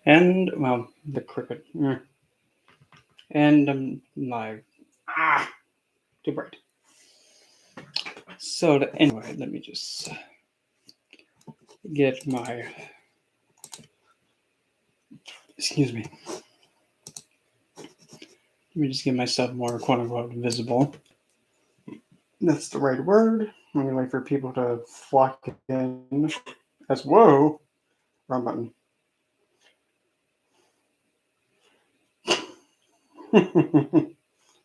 And well, the cricket, and my too bright. So anyway, let me just get my excuse me. Let me just get myself more quote unquote visible. That's the right word. I'm gonna wait for people to flock in. As whoa, wrong button.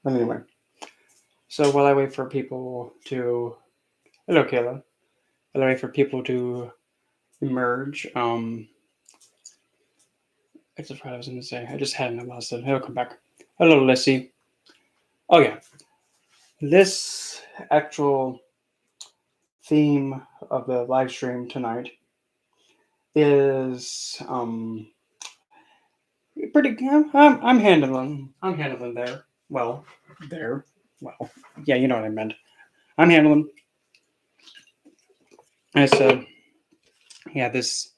Anyway, so while I wait for people to hello Kayla, while I wait for people to emerge, I just forgot what I was gonna say. I just had it and I lost it. It'll come back. Hello Lissy. Oh yeah, this actual theme of the live stream tonight is pretty. I'm handling there. Well, there. Well, yeah, you know what I meant. I'm handling. I said, yeah, this.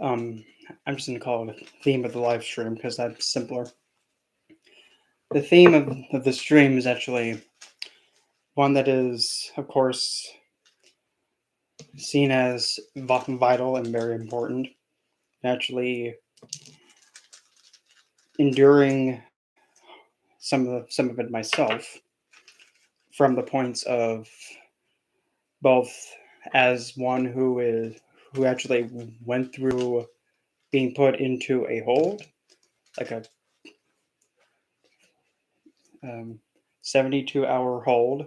Um, I'm just gonna call it a theme of the live stream because that's simpler. The theme of the stream is actually one that is, of course, seen as vital and very important. Actually, enduring some of it myself from the points of both as one who actually went through being put into a hold, like a 72-hour hold,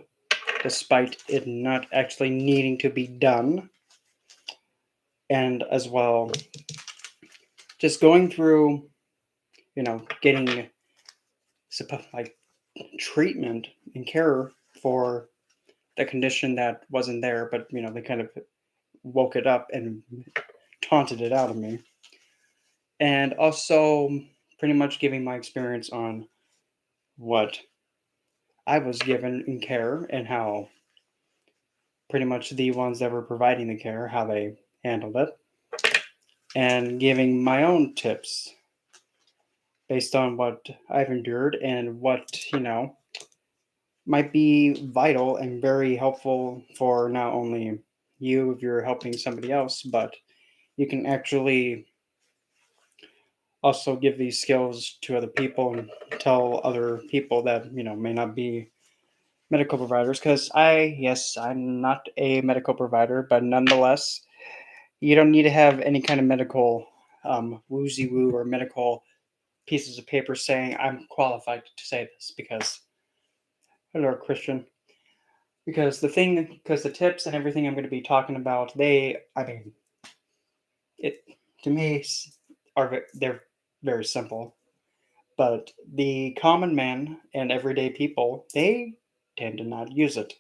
despite it not actually needing to be done, and as well just going through, getting like treatment and care for the condition that wasn't there, but they kind of woke it up and taunted it out of me. And also pretty much giving my experience on what I was given in care and how pretty much the ones that were providing the care, how they handled it, and giving my own tips based on what I've endured and what, might be vital and very helpful for not only you if you're helping somebody else, but you can actually also give these skills to other people and tell other people that may not be medical providers, because I'm not a medical provider, but nonetheless you don't need to have any kind of medical woozy woo or medical pieces of paper saying I'm qualified to say this, because hello Christian, because the tips and everything I'm going to be talking about, it to me they're very simple. But the common man and everyday people, they tend to not use it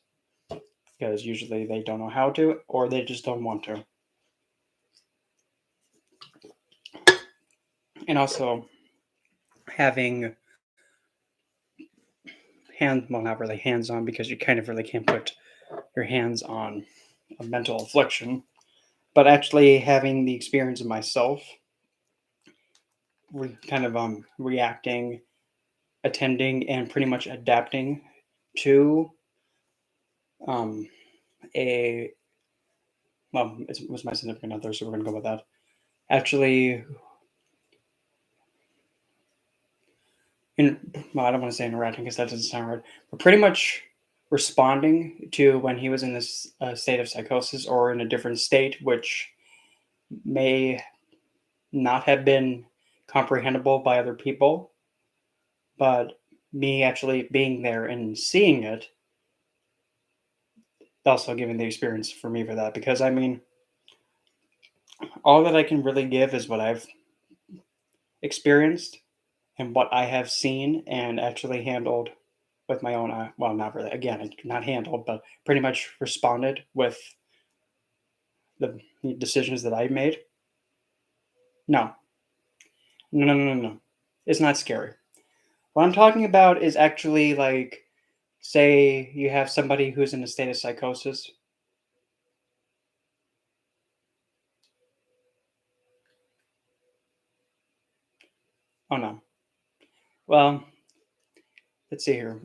because usually they don't know how to or they just don't want to. And also having well, not really hands on, because you kind of really can't put your hands on a mental affliction, but actually having the experience of myself kind of reacting, attending, and pretty much adapting to um, a it was my significant other, so we're gonna go with that. Actually, well, I don't want to say interacting because that doesn't sound right, but pretty much responding to when he was in this state of psychosis or in a different state, which may not have been comprehensible by other people, but me actually being there and seeing it, also giving the experience for me for that. Because all that I can really give is what I've experienced and what I have seen and actually handled with my own well, not really, again, not handled, but pretty much responded with the decisions that I made. No, no, no, no, no. It's not scary. What I'm talking about is actually like, say you have somebody who's in a state of psychosis. Oh no. Well, let's see here.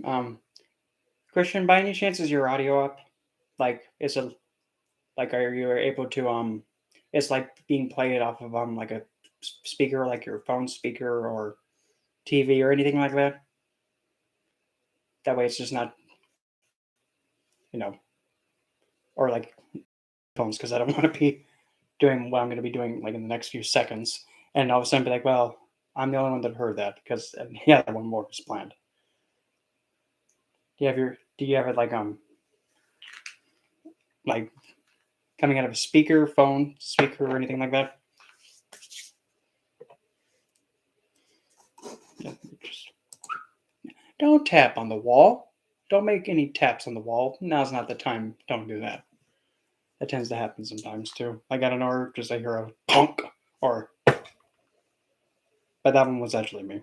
Christian, by any chance, is your audio up? Like, is it like are you able to It's like being played off of like a speaker, like your phone speaker or TV or anything like that. That way, it's just not you know or like phones because I don't want to be doing what I'm going to be doing like in the next few seconds, and all of a sudden be like, well, I'm the only one that heard that because yeah, one more was planned. Do you have it like coming out of a speaker, phone, speaker, or anything like that? Yeah, just don't tap on the wall. Don't make any taps on the wall. Now's not the time. Don't do that. That tends to happen sometimes too. Like I don't know, just I hear a punk or, but that one was actually me.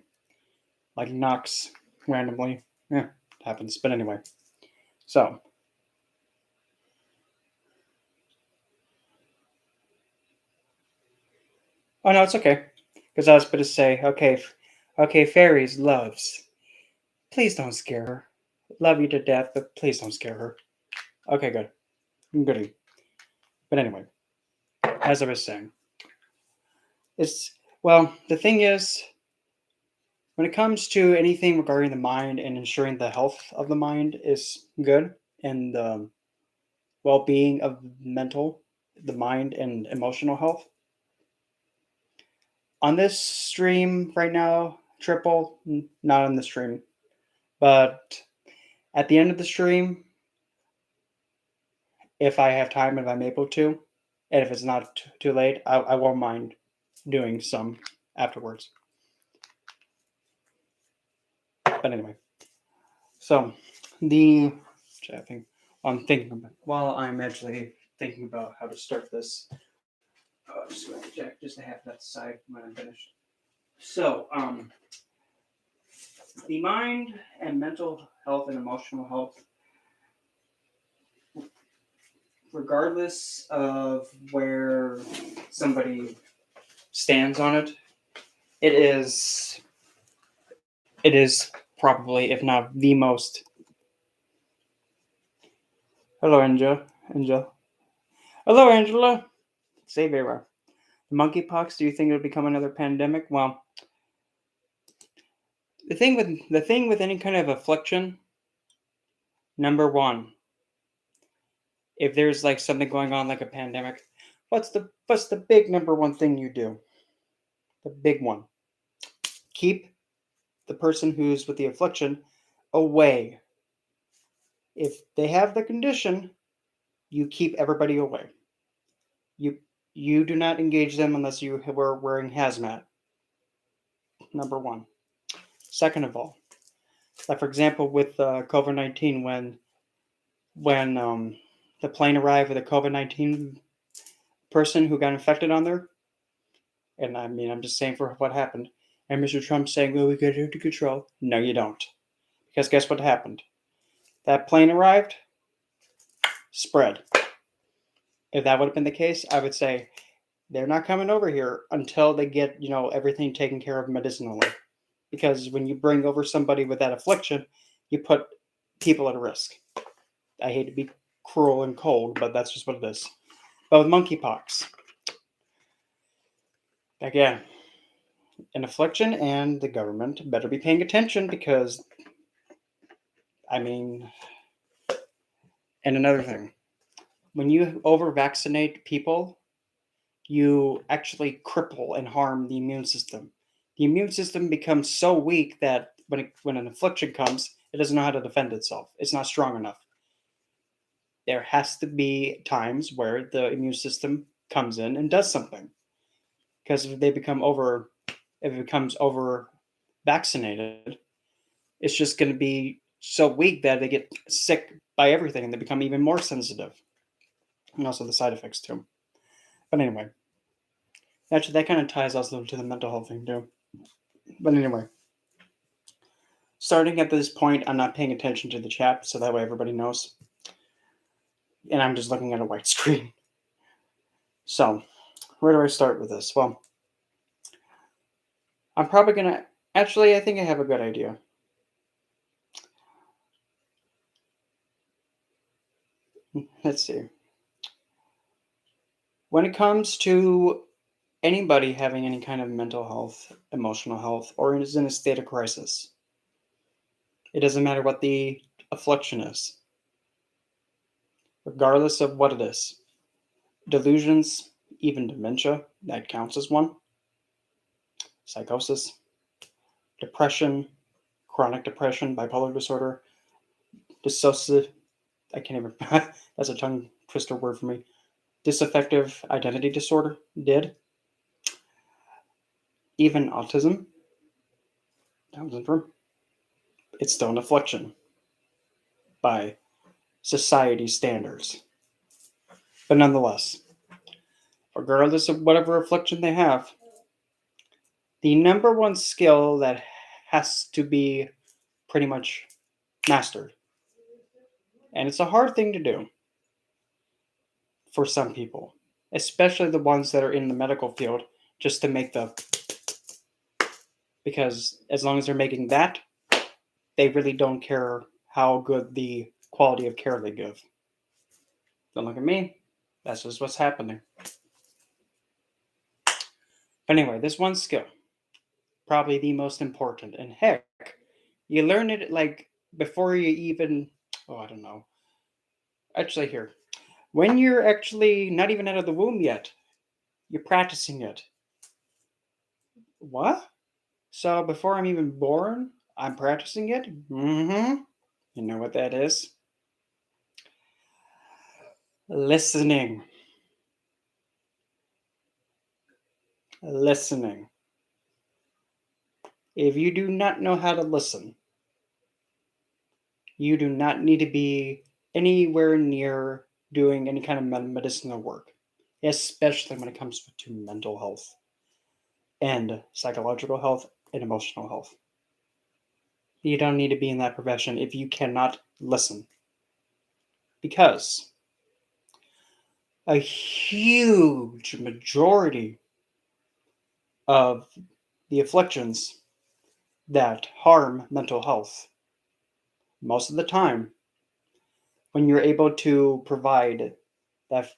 Like knocks randomly. Yeah, it happens. But anyway, so oh no, it's okay. Because I was about to say, okay, okay, fairies loves. Please don't scare her. Love you to death, but please don't scare her. Okay, good. Goody. But anyway, as I was saying, it's well, the thing is, when it comes to anything regarding the mind and ensuring the health of the mind is good and the well-being of the mind and emotional health. On this stream right now, triple, not on the stream, but at the end of the stream, if I have time, if I'm able to, and if it's not too late, I won't mind doing some afterwards. But anyway, so the chatting, I'm thinking about while I'm actually thinking about how to start this. Just going to check just to have that aside when I'm finished. So, the mind and mental health and emotional health, regardless of where somebody stands on it, it is it is probably, if not the most. Hello, Angela. Hello, Angela. Say Vera. Monkeypox. Do you think it'll become another pandemic? Well, the thing with any kind of affliction, number one, if there's like something going on like a pandemic, what's the big number one thing you do? The big one. Keep the person who's with the affliction away. If they have the condition, you keep everybody away. You you do not engage them unless you were wearing hazmat. Number one. Second of all, like for example with COVID-19, when the plane arrived with a COVID-19 person who got infected on there, and I mean I'm just saying for what happened, and Mr. Trump saying, "Well, we got it under control." No, you don't, because guess what happened? That plane arrived, spread. If that would have been the case, I would say they're not coming over here until they get everything taken care of medicinally. Because when you bring over somebody with that affliction, you put people at risk. I hate to be cruel and cold, but that's just what it is. But with monkeypox, again, an affliction, and the government better be paying attention because, I mean, and another thing, when you over vaccinate people, you actually cripple and harm the immune system. The immune system becomes so weak that when an affliction comes, it doesn't know how to defend itself. It's not strong enough. There has to be times where the immune system comes in and does something. Because if it becomes over vaccinated, it's just going to be so weak that they get sick by everything and they become even more sensitive. And also the side effects too. But anyway, actually, that kind of ties also to the mental health thing too. But anyway, starting at this point, I'm not paying attention to the chat, so that way everybody knows. And I'm just looking at a white screen. So, where do I start with this? Well, I'm probably going to Actually, I think I have a good idea. Let's see. When it comes to anybody having any kind of mental health, emotional health, or is in a state of crisis, it doesn't matter what the affliction is, regardless of what it is. Delusions, even dementia, that counts as one. Psychosis, depression, chronic depression, bipolar disorder, dissociative, I can't even, that's a tongue twister word for me. Disaffective identity disorder, did, even autism, Down syndrome, it's still an affliction by society standards. But nonetheless, regardless of whatever affliction they have, the number one skill that has to be pretty much mastered, and it's a hard thing to do for some people, especially the ones that are in the medical field, just to make the, because as long as they're making that, they really don't care how good the quality of care they give. Don't look at me. That's just what's happening. But anyway, this one skill, probably the most important. And heck, you learn it like before you even, oh, I don't know. Actually, here, when you're actually not even out of the womb yet, you're practicing it. What? So before I'm even born, I'm practicing it? Mm-hmm. You know what that is? Listening. Listening. If you do not know how to listen, you do not need to be anywhere near doing any kind of medicinal work, especially when it comes to mental health and psychological health and emotional health. You don't need to be in that profession if you cannot listen. Because a huge majority of the afflictions that harm mental health, most of the time, when you're able to provide that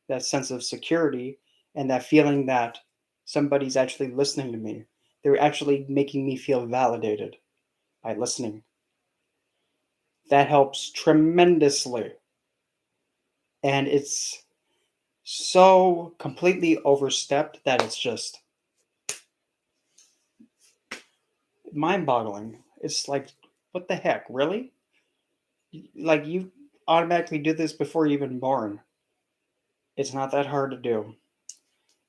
that sense of security and that feeling that somebody's actually listening to me, they're actually making me feel validated by listening. That helps tremendously. And it's so completely overstepped that it's just mind boggling. It's like, what the heck, really? Like, you automatically do this before you're even born. It's not that hard to do.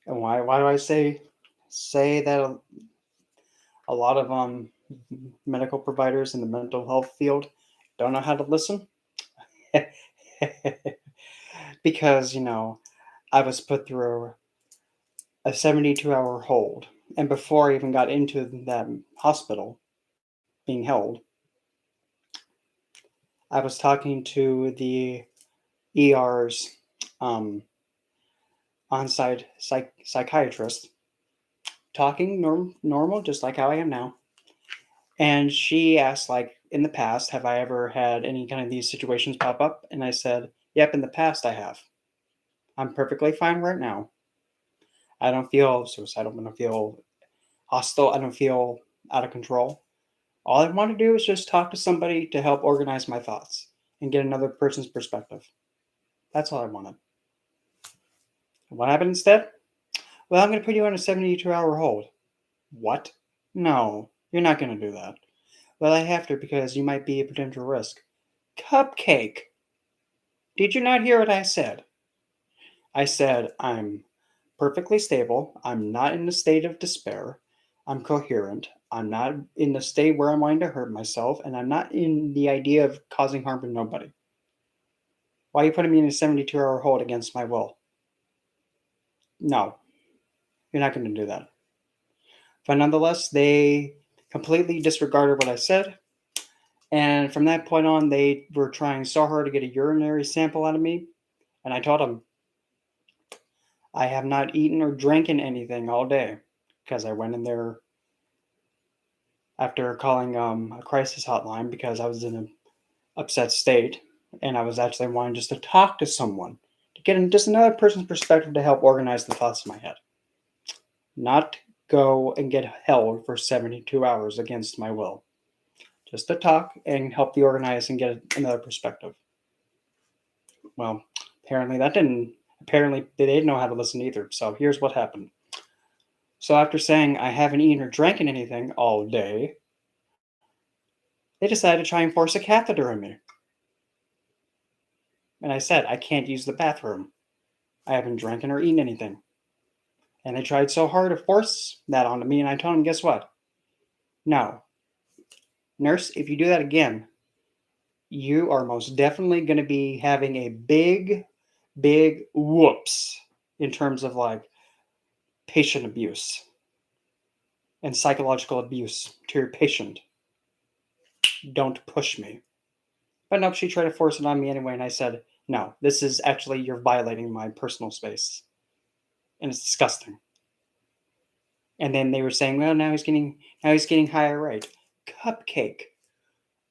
And why do I say that a lot of medical providers in the mental health field don't know how to listen? Because, I was put through a 72-hour hold. And before I even got into that hospital being held, I was talking to the ER's um, on site psychiatrist, talking normal, just like how I am now. And she asked, like, in the past, have I ever had any kind of these situations pop up? And I said, yep, in the past I have. I'm perfectly fine right now. I don't feel suicidal. I don't feel hostile. I don't feel out of control. All I want to do is just talk to somebody to help organize my thoughts and get another person's perspective. That's all I wanted. What happened instead? Well, I'm going to put you on a 72-hour hold. What? No, you're not going to do that. Well, I have to because you might be a potential risk. Cupcake. Did you not hear what I said? I said I'm perfectly stable. I'm not in a state of despair. I'm coherent. I'm not in the state where I'm wanting to hurt myself, and I'm not in the idea of causing harm to nobody. Why are you putting me in a 72-hour hold against my will? No, you're not going to do that. But nonetheless, they completely disregarded what I said. And from that point on, they were trying so hard to get a urinary sample out of me. And I told them, I have not eaten or drinking anything all day because I went in there after calling a crisis hotline because I was in an upset state and I was actually wanting just to talk to someone to get just another person's perspective to help organize the thoughts in my head, not go and get held for 72 hours against my will, just to talk and help the organize and get another perspective. Well, apparently that didn't. Apparently they didn't know how to listen either. So here's what happened. So after saying I haven't eaten or drank anything all day, they decided to try and force a catheter in me. And I said, I can't use the bathroom. I haven't drank or eaten anything. And they tried so hard to force that onto me, and I told them, guess what? No. Nurse, if you do that again, you are most definitely going to be having a big, big whoops in terms of like patient abuse and psychological abuse to your patient. Don't push me. But nope, she tried to force it on me anyway, and I said, no, this is actually, you're violating my personal space. And it's disgusting. And then they were saying, well, now he's getting higher rate. Cupcake.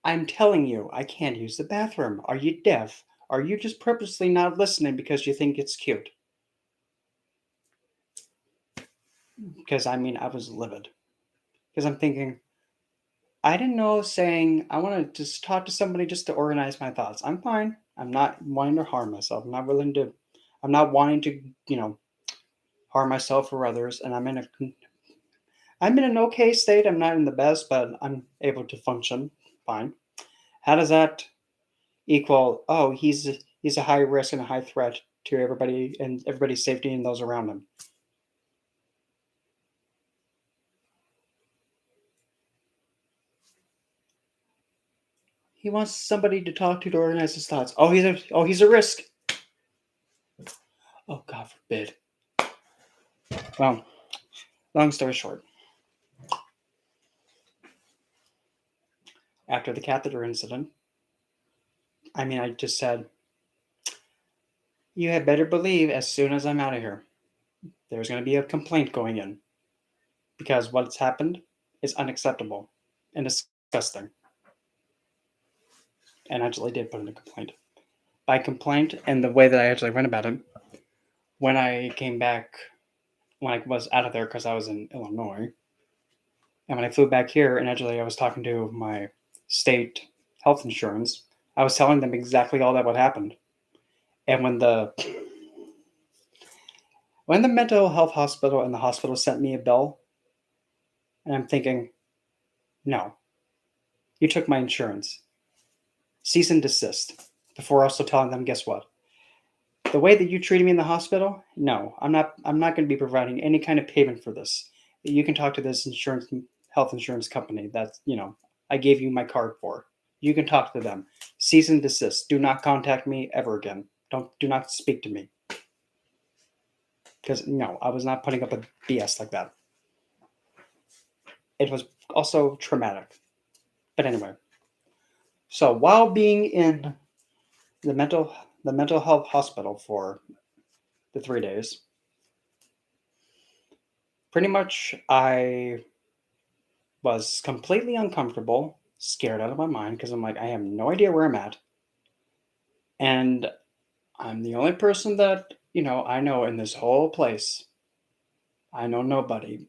I'm telling you, I can't use the bathroom. Are you deaf? Are you just purposely not listening because you think it's cute? Because I mean, I was livid. Because I'm thinking, I didn't know saying I want to just talk to somebody just to organize my thoughts. I'm fine. I'm not wanting to harm myself. I'm not wanting to, harm myself or others. And I'm in an okay state. I'm not in the best, but I'm able to function fine. How does that equal? Oh, he's a high risk and a high threat to everybody and everybody's safety and those around him. He wants somebody to talk to organize his thoughts. He's a risk. Oh, God forbid. Well, long story short, after the catheter incident, I just said, you had better believe as soon as I'm out of here, there's going to be a complaint going in because what's happened is unacceptable and disgusting. And I actually did put in a complaint. By complaint and the way that I actually went about it, when I came back, when I was out of there because I was in Illinois, and when I flew back here, and actually I was talking to my state health insurance, I was telling them exactly all that what happened. And when the mental health hospital and the hospital sent me a bill, and I'm thinking, no, you took my insurance. Cease and desist. Before also telling them, guess what? The way that you treated me in the hospital, no, I'm not going to be providing any kind of payment for this. You can talk to this health insurance company that's, I gave you my card for. You can talk to them. Cease and desist. Do not contact me ever again. Do not speak to me. Because no, I was not putting up with BS like that. It was also traumatic. But anyway. So while being in the mental health hospital for the 3 days, pretty much I was completely uncomfortable, scared out of my mind because I'm like, I have no idea where I'm at. And I'm the only person that, I know in this whole place. I know nobody.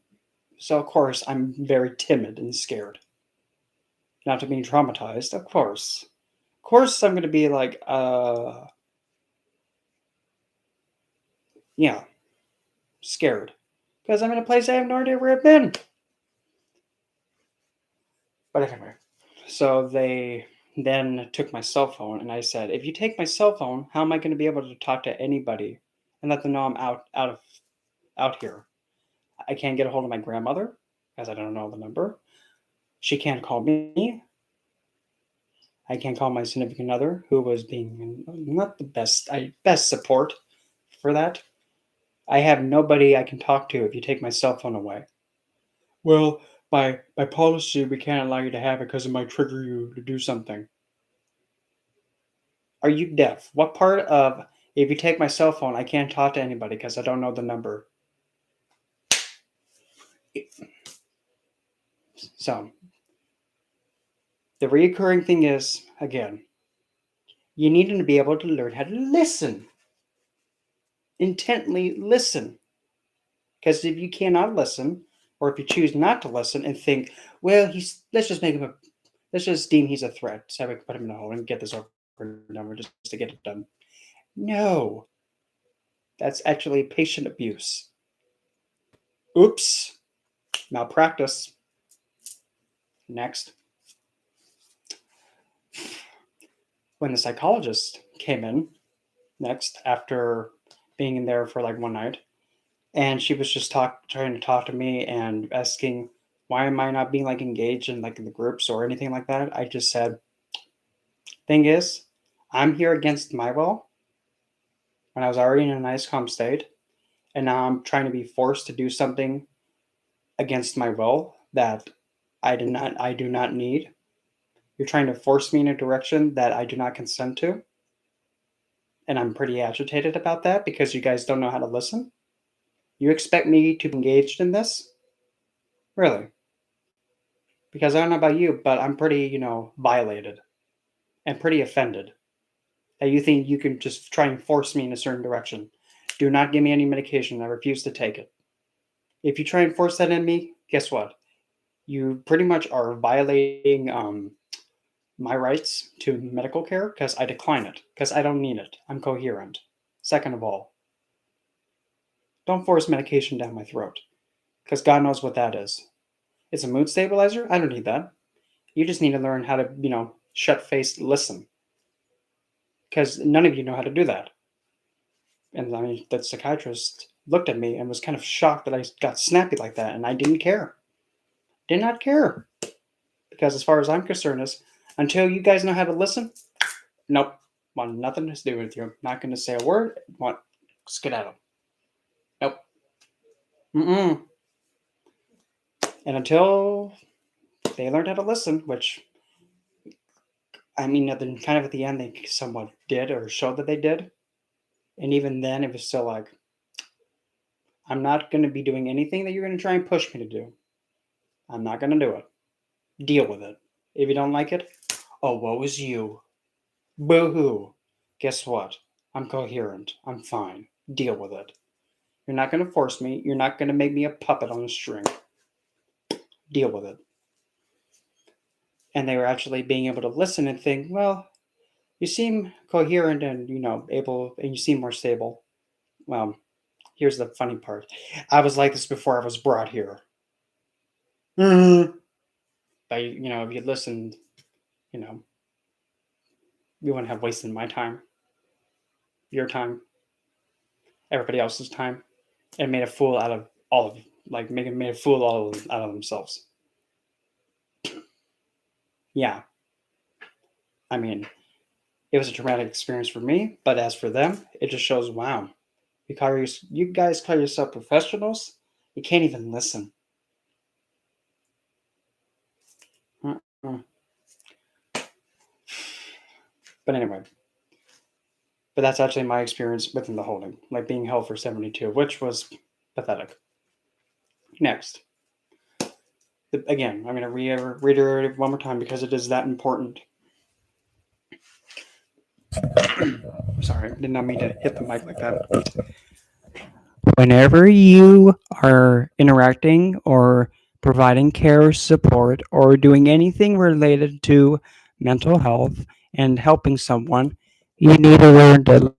So, of course, I'm very timid and scared. Not to be traumatized, of course. Of course, I'm going to be like, yeah, scared. Because I'm in a place I have no idea where I've been. But anyway, so they then took my cell phone, and I said, if you take my cell phone, how am I going to be able to talk to anybody and let them know I'm out here? I can't get a hold of my grandmother because I don't know the number. She can't call me. I can't call my significant other, who was being not the best support for that. I have nobody I can talk to if you take my cell phone away. Well, by policy, we can't allow you to have it because it might trigger you to do something. Are you deaf? What part of if you take my cell phone, I can't talk to anybody because I don't know the number? So The reoccurring thing is, again, you need to be able to learn how to listen. Intently listen. Because if you cannot listen, or if you choose not to listen and think, well, let's just make him let's just deem he's a threat, so we can put him in a hole and get this over and done with just to get it done. No, that's actually patient abuse. Oops, malpractice. Next, when the psychologist came in next after being in there for like one night, and she was just trying to talk to me and asking why am I not being like engaged in like in the groups or anything like that. I just said, thing is, I'm here against my will when I was already in a nice calm state, and now I'm trying to be forced to do something against my will that I do not need. You're trying to force me in a direction that I do not consent to, and I'm pretty agitated about that because you guys don't know how to listen. You expect me to be engaged in this? Really? Because I don't know about you, but I'm pretty, violated and pretty offended that you think you can just try and force me in a certain direction. Do not give me any medication. I refuse to take it. If you try and force that in me, guess what? You pretty much are violating my rights to medical care because I decline it because I don't need it. I'm coherent. Second of all, don't force medication down my throat because God knows what that is. It's a mood stabilizer. I don't need that. You just need to learn how to, shut face listen because none of you know how to do that. And I mean, the psychiatrist looked at me and was kind of shocked that I got snappy like that, and I didn't care. Did not care. Because as far as I'm concerned is, until you guys know how to listen, nope. Want nothing to do with you. Not going to say a word. Want skedaddle. Nope. Mm-mm. And until they learned how to listen, which, I mean, kind of at the end, they somewhat did or showed that they did. And even then, it was still like, I'm not going to be doing anything that you're going to try and push me to do. I'm not going to do it. Deal with it. If you don't like it, oh, woe is you. Boo-hoo. Guess what? I'm coherent. I'm fine. Deal with it. You're not going to force me. You're not going to make me a puppet on a string. Deal with it. And they were actually being able to listen and think, well, you seem coherent and, able, and you seem more stable. Well, here's the funny part. I was like this before I was brought here. Mm-hmm. But, if you listened, you wouldn't have wasted my time, your time, everybody else's time, and made a fool out of all of you. Like, made a fool out of themselves. Yeah. I mean, it was a traumatic experience for me, but as for them, it just shows, wow, you guys call yourself professionals? You can't even listen. But anyway, but that's actually my experience within the holding, like being held for 72, which was pathetic. Next. Again, I'm going to reiterate it one more time because it is that important. Sorry, I did not mean to hit the mic like that. Whenever you are interacting or providing care, support, or doing anything related to mental health and helping someone, you need to learn to